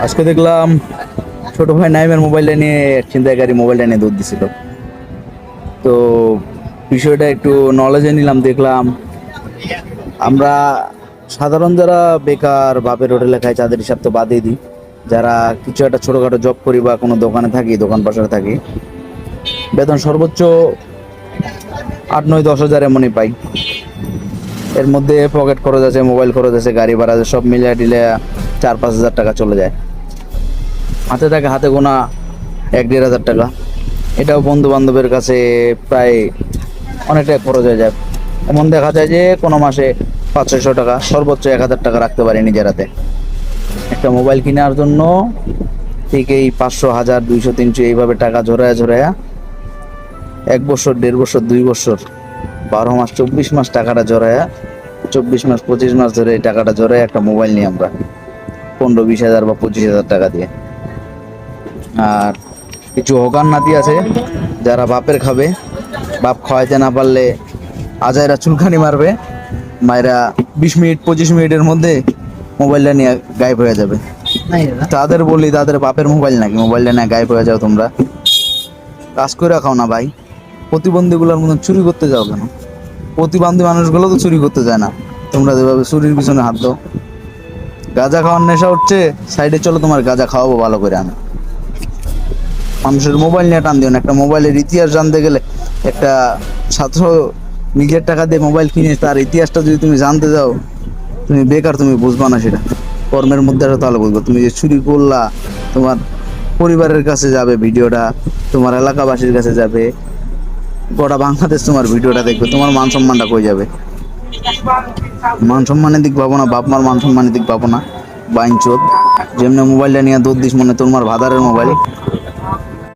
আজকে দেখলাম ছোট ভাই নাইমের মোবাইলটা নিয়ে ছিনতাইকারী মোবাইলটা নিয়ে দৌড় দিছিল। তো বিষয়টা একটু নলেজে নিলাম, দেখলাম আমরা সাধারণ যারা বেকার বাপের হোটেলে খাই তাদের হিসাব তো বাদই দিই। যারা কিছু একটা ছোটখাটো জব করি বা কোনো দোকানে থাকি, দোকান পাশে থাকি, বেতন সর্বোচ্চ 8, 9, 10 হাজার এমনই পাই। এর মধ্যে পকেট খরচ আছে, মোবাইল খরচ আছে, গাড়ি ভাড়া আছে, সব মিলিয়ে টিলে 4, 5 হাজার টাকা চলে যায়। হাতে থাকে হাতে গোনা 1, 1.5 হাজার টাকা। এটাও বন্ধু বান্ধবের কাছে প্রায় অনেকটাই খরচ হয়ে যায়। এমন দেখা যায় যে কোনো মাসে 500-600 টাকা, সর্বোচ্চ 1,000 টাকা রাখতে পারি নিজের হাতে। একটা মোবাইল কেনার জন্য ঠিক এই 500, 1000, 200, 300 এইভাবে টাকা ঝরায়া ঝরায়া 1 বছর, 1.5 বছর, 2 বছর, 12 মাস, 24 মাস টাকাটা জড়ায়া, 24 মাস, 25 মাস ধরে এই টাকাটা জড়ায় একটা মোবাইল নিই আমরা 15, 20 হাজার বা 25 হাজার টাকা দিয়ে। আর কিছু হকার নাতি আছে যারা বাপের খাবে, বাপ খাওয়াইতে না পারলে আজাইরা চুলখানি মারবে, মায়েরা 20 মিনিট 25 মিনিটের মধ্যে মোবাইলটা নিয়ে গায়েব হয়ে যাবে। তাদের বলি, তাদের বাপের মোবাইল নাকি, মোবাইলটা নিয়ে গায়েব হয়ে যাও তোমরা? কাজ করে খাও না ভাই, প্রতিবন্ধীগুলোর মতন চুরি করতে যাও কেন? প্রতিবন্ধী মানুষগুলো তো চুরি করতে যায় না, তোমরা যেভাবে চুরির পিছনে হাত দাও। গাঁজা খাওয়ার নেশা উঠছে, সাইডে চলো তোমার গাঁজা খাওয়াবো ভালো করে আমি। মানুষের মোবাইল নিয়ে টান দিও না। একটা মোবাইলের ইতিহাস জানতে গেলে একটা ছাত্র নিজের টাকা দিয়ে মোবাইল কিনে তার ইতিহাসটা যদি তুমি জানতে যাও, তুমি বেকার, তুমি বুঝবা না সেটা। কর্মের মধ্যে আসো তাহলে বুঝবো। তুমি যে চুরি করলা, তোমার পরিবারের কাছে যাবে ভিডিওটা, তোমার এলাকাবাসীর কাছে যাবে, গোটা বাংলাদেশ তোমার ভিডিওটা দেখবে, তোমার মান সম্মানটা কই যাবে? মান সম্মানের দিক পাবো না, বাপ মার মান সম্মানের দিক পাবো না। বাইন চোদ যেমনি মোবাইলটা নিয়ে দৌড় দিস মনে তোমার ভাদারের মোবাইল।